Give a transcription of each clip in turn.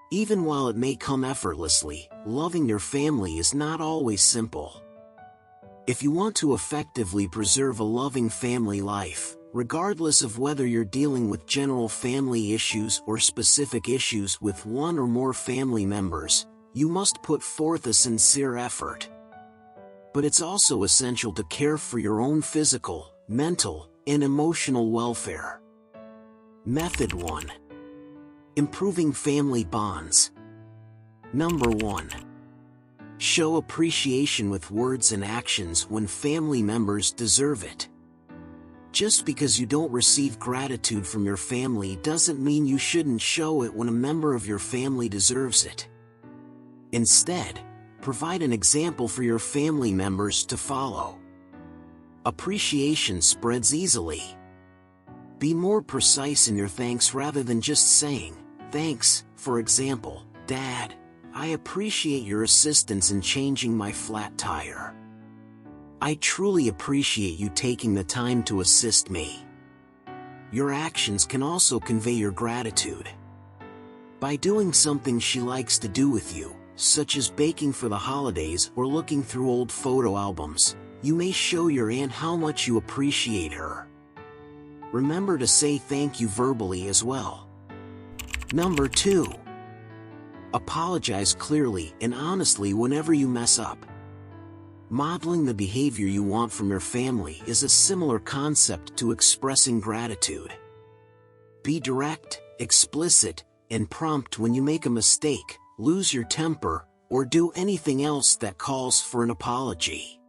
Even while it may come effortlessly, loving your family is not always simple. If you want to effectively preserve a loving family life, regardless of whether you're dealing with general family issues or specific issues with one or more family members, you must put forth a sincere effort. But it's also essential to care for your own physical, mental, and emotional welfare. Method 1. Improving family bonds. Number 1. Show appreciation with words and actions when family members deserve it. Just because you don't receive gratitude from your family doesn't mean you shouldn't show it when a member of your family deserves it. Instead, provide an example for your family members to follow. Appreciation spreads easily. Be more precise in your thanks rather than just saying, "Thanks, for example, Dad, I appreciate your assistance in changing my flat tire. I truly appreciate you taking the time to assist me." Your actions can also convey your gratitude. By doing something she likes to do with you, such as baking for the holidays or looking through old photo albums, you may show your aunt how much you appreciate her. Remember to say thank you verbally as well. Number 2. Apologize clearly and honestly whenever you mess up. Modeling the behavior you want from your family is a similar concept to expressing gratitude. Be direct, explicit, and prompt when you make a mistake, lose your temper, or do anything else that calls for an apology.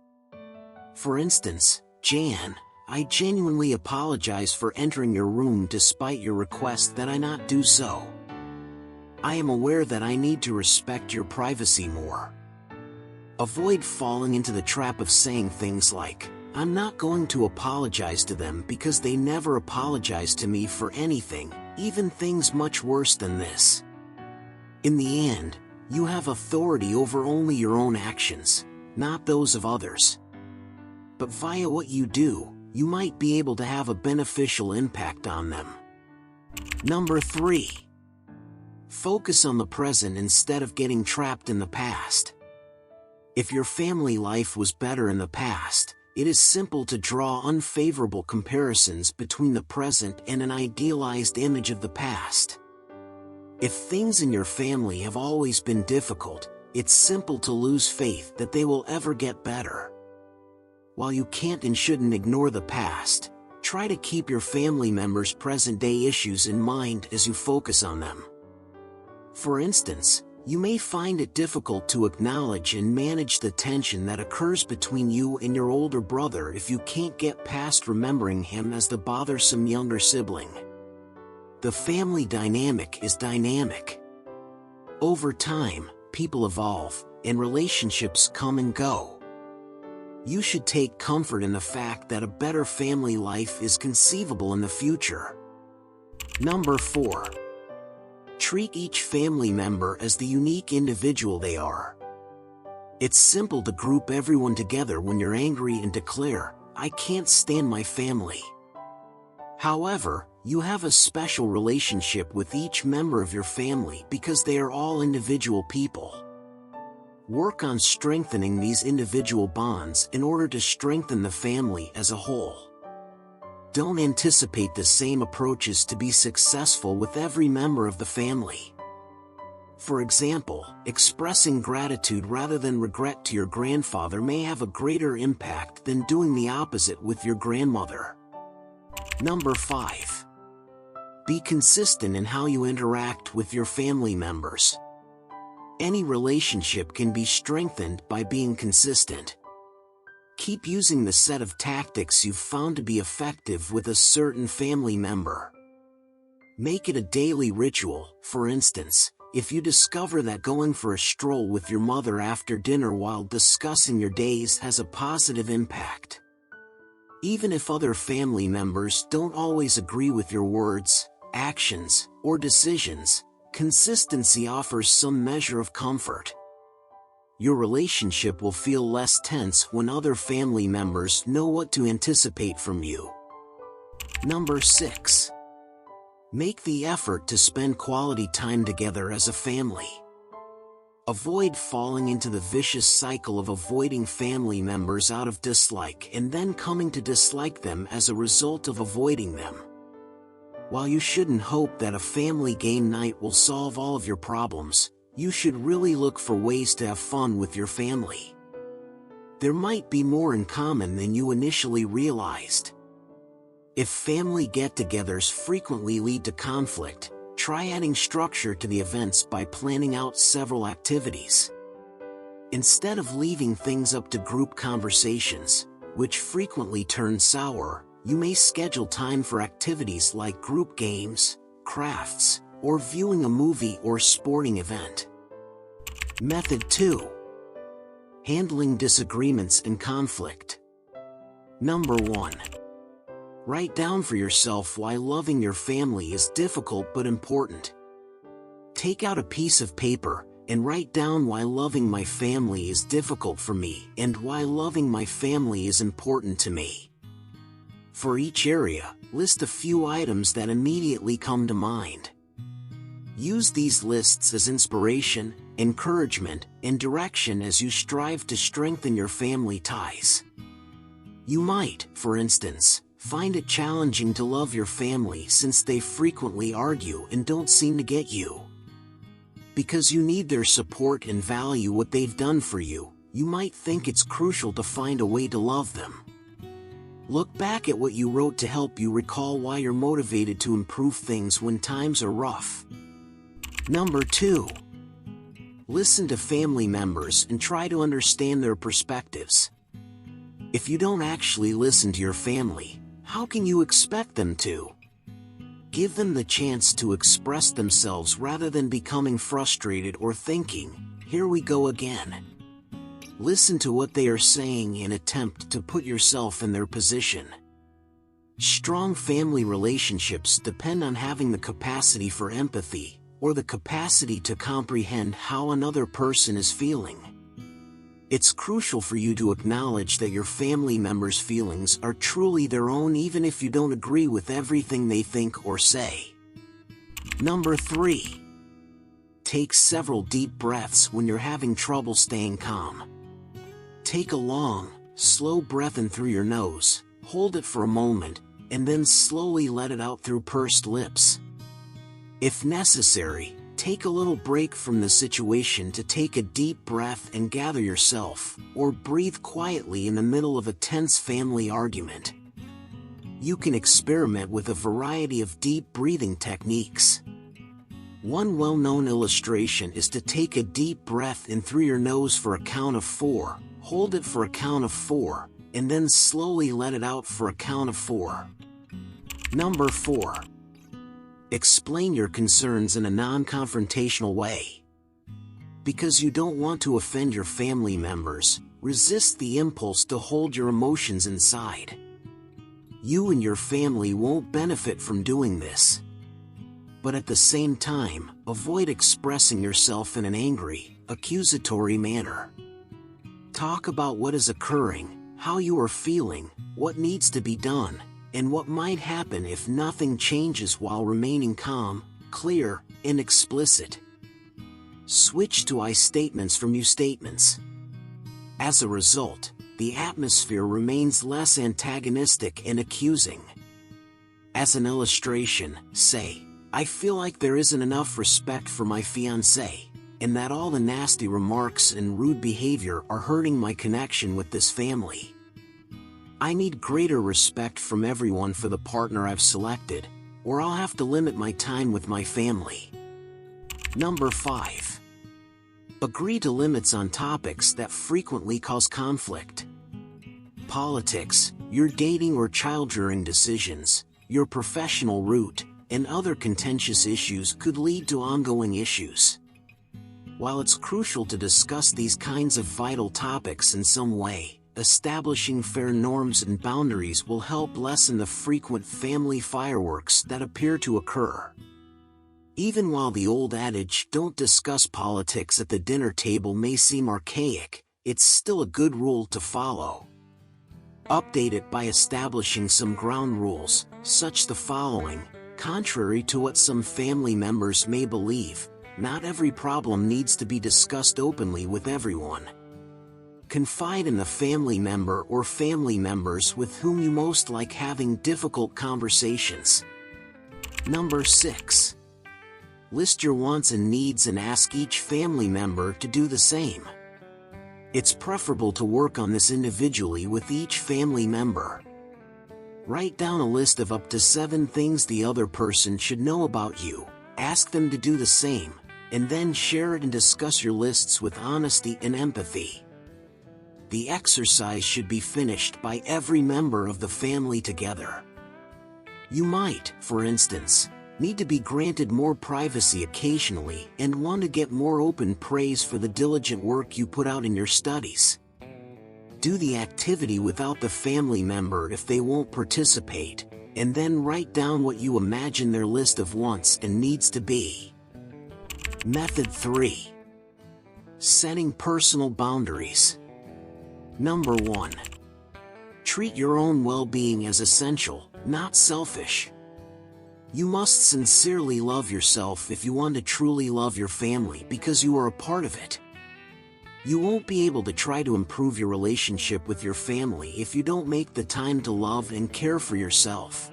For instance, "Jan, I genuinely apologize for entering your room despite your request that I not do so. I am aware that I need to respect your privacy more." Avoid falling into the trap of saying things like, "I'm not going to apologize to them because they never apologize to me for anything, even things much worse than this." In the end, you have authority over only your own actions, not those of others. But via what you do, you might be able to have a beneficial impact on them. Number 3. Focus on the present instead of getting trapped in the past. If your family life was better in the past, it is simple to draw unfavorable comparisons between the present and an idealized image of the past. If things in your family have always been difficult, it's simple to lose faith that they will ever get better. While you can't and shouldn't ignore the past, try to keep your family members' present-day issues in mind as you focus on them. For instance, you may find it difficult to acknowledge and manage the tension that occurs between you and your older brother if you can't get past remembering him as the bothersome younger sibling. The family dynamic is dynamic. Over time, people evolve, and relationships come and go. You should take comfort in the fact that a better family life is conceivable in the future. Number 4. Treat each family member as the unique individual they are. It's simple to group everyone together when you're angry and declare, "I can't stand my family." However, you have a special relationship with each member of your family because they are all individual people. Work on strengthening these individual bonds in order to strengthen the family as a whole. Don't anticipate the same approaches to be successful with every member of the family. For example, expressing gratitude rather than regret to your grandfather may have a greater impact than doing the opposite with your grandmother. Number 5. Be consistent in how you interact with your family members. Any relationship can be strengthened by being consistent. Keep using the set of tactics you've found to be effective with a certain family member. Make it a daily ritual. For instance, if you discover that going for a stroll with your mother after dinner while discussing your days has a positive impact. Even if other family members don't always agree with your words, actions, or decisions, consistency offers some measure of comfort. Your relationship will feel less tense when other family members know what to anticipate from you. Number 6. Make the effort to spend quality time together as a family. Avoid falling into the vicious cycle of avoiding family members out of dislike and then coming to dislike them as a result of avoiding them. While you shouldn't hope that a family game night will solve all of your problems, you should really look for ways to have fun with your family. There might be more in common than you initially realized. If family get-togethers frequently lead to conflict, try adding structure to the events by planning out several activities. Instead of leaving things up to group conversations, which frequently turn sour, you may schedule time for activities like group games, crafts, or viewing a movie or sporting event. Method 2. Handling disagreements and conflict. Number 1. Write down for yourself why loving your family is difficult but important. Take out a piece of paper and write down why loving my family is difficult for me and why loving my family is important to me. For each area, list a few items that immediately come to mind. Use these lists as inspiration, encouragement, and direction as you strive to strengthen your family ties. You might, for instance, find it challenging to love your family since they frequently argue and don't seem to get you. Because you need their support and value what they've done for you, you might think it's crucial to find a way to love them. Look back at what you wrote to help you recall why you're motivated to improve things when times are rough. Number 2. Listen to family members and try to understand their perspectives. If you don't actually listen to your family, how can you expect them to? Give them the chance to express themselves rather than becoming frustrated or thinking, "Here we go again." Listen to what they are saying and attempt to put yourself in their position. Strong family relationships depend on having the capacity for empathy, or the capacity to comprehend how another person is feeling. It's crucial for you to acknowledge that your family members' feelings are truly their own even if you don't agree with everything they think or say. Number 3. Take several deep breaths when you're having trouble staying calm. Take a long, slow breath in through your nose, hold it for a moment, and then slowly let it out through pursed lips. If necessary, take a little break from the situation to take a deep breath and gather yourself, or breathe quietly in the middle of a tense family argument. You can experiment with a variety of deep breathing techniques. One well-known illustration is to take a deep breath in through your nose for a count of 4, hold it for a count of 4, and then slowly let it out for a count of 4. Number 4. Explain your concerns in a non-confrontational way. Because you don't want to offend your family members, resist the impulse to hold your emotions inside. You and your family won't benefit from doing this. But at the same time, avoid expressing yourself in an angry, accusatory manner. Talk about what is occurring, how you are feeling, what needs to be done, and what might happen if nothing changes while remaining calm, clear, and explicit. Switch to I statements from you statements. As a result, the atmosphere remains less antagonistic and accusing. As an illustration, say, "I feel like there isn't enough respect for my fiancé, and that all the nasty remarks and rude behavior are hurting my connection with this family. I need greater respect from everyone for the partner I've selected, or I'll have to limit my time with my family." Number 5. Agree to limits on topics that frequently cause conflict. Politics, your dating or child-rearing decisions, your professional route, and other contentious issues could lead to ongoing issues. While it's crucial to discuss these kinds of vital topics in some way, establishing fair norms and boundaries will help lessen the frequent family fireworks that appear to occur. Even while the old adage, "Don't discuss politics at the dinner table," may seem archaic, it's still a good rule to follow. Update it by establishing some ground rules, such the following: Contrary to what some family members may believe, not every problem needs to be discussed openly with everyone. Confide in the family member or family members with whom you most like having difficult conversations. Number 6. List your wants and needs and ask each family member to do the same. It's preferable to work on this individually with each family member. Write down a list of up to 7 things the other person should know about you, ask them to do the same, and then share it and discuss your lists with honesty and empathy. The exercise should be finished by every member of the family together. You might, for instance, need to be granted more privacy occasionally and want to get more open praise for the diligent work you put out in your studies. Do the activity without the family member if they won't participate, and then write down what you imagine their list of wants and needs to be. Method 3. Setting personal boundaries. Number 1. Treat your own well-being as essential, not selfish. You must sincerely love yourself if you want to truly love your family because you are a part of it. You won't be able to try to improve your relationship with your family if you don't make the time to love and care for yourself.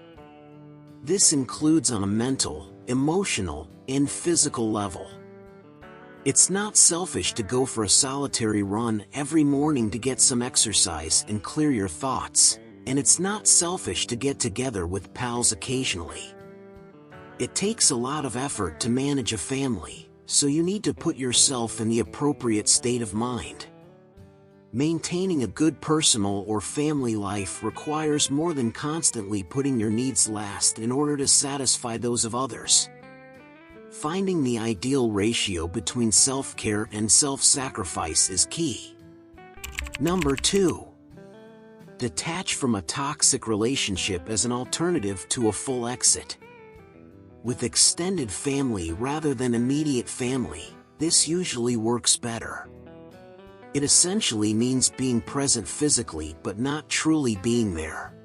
This includes on a mental, emotional, and physical level. It's not selfish to go for a solitary run every morning to get some exercise and clear your thoughts, and it's not selfish to get together with pals occasionally. It takes a lot of effort to manage a family, so you need to put yourself in the appropriate state of mind. Maintaining a good personal or family life requires more than constantly putting your needs last in order to satisfy those of others. Finding the ideal ratio between self-care and self-sacrifice is key. Number 2. Detach from a toxic relationship as an alternative to a full exit. With extended family rather than immediate family, this usually works better. It essentially means being present physically but not truly being there.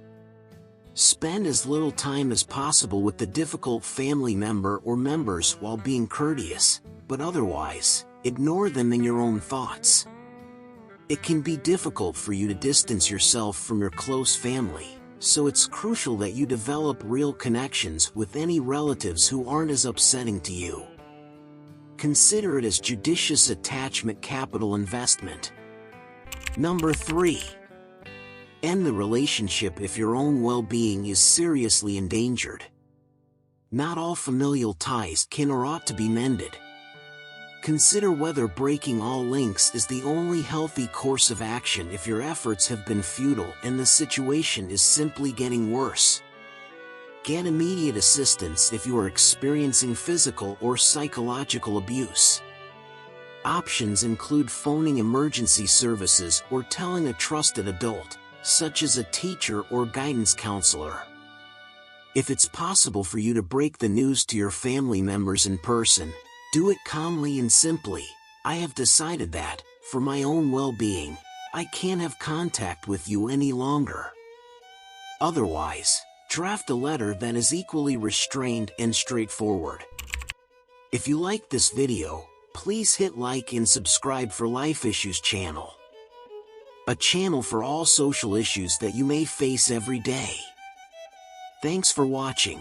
Spend as little time as possible with the difficult family member or members while being courteous, but otherwise, ignore them in your own thoughts. It can be difficult for you to distance yourself from your close family, so it's crucial that you develop real connections with any relatives who aren't as upsetting to you. Consider it as judicious attachment capital investment. Number 3. End the relationship if your own well-being is seriously endangered. Not all familial ties can or ought to be mended. Consider whether breaking all links is the only healthy course of action if your efforts have been futile and the situation is simply getting worse. Get immediate assistance if you are experiencing physical or psychological abuse. Options include phoning emergency services or telling a trusted adult, such as a teacher or guidance counselor. If it's possible for you to break the news to your family members in person, do it calmly and simply. I have decided that, for my own well-being, I can't have contact with you any longer. Otherwise, draft a letter that is equally restrained and straightforward. If you liked this video, please hit like and subscribe for Life Issues channel. A channel for all social issues that you may face every day. Thanks for watching.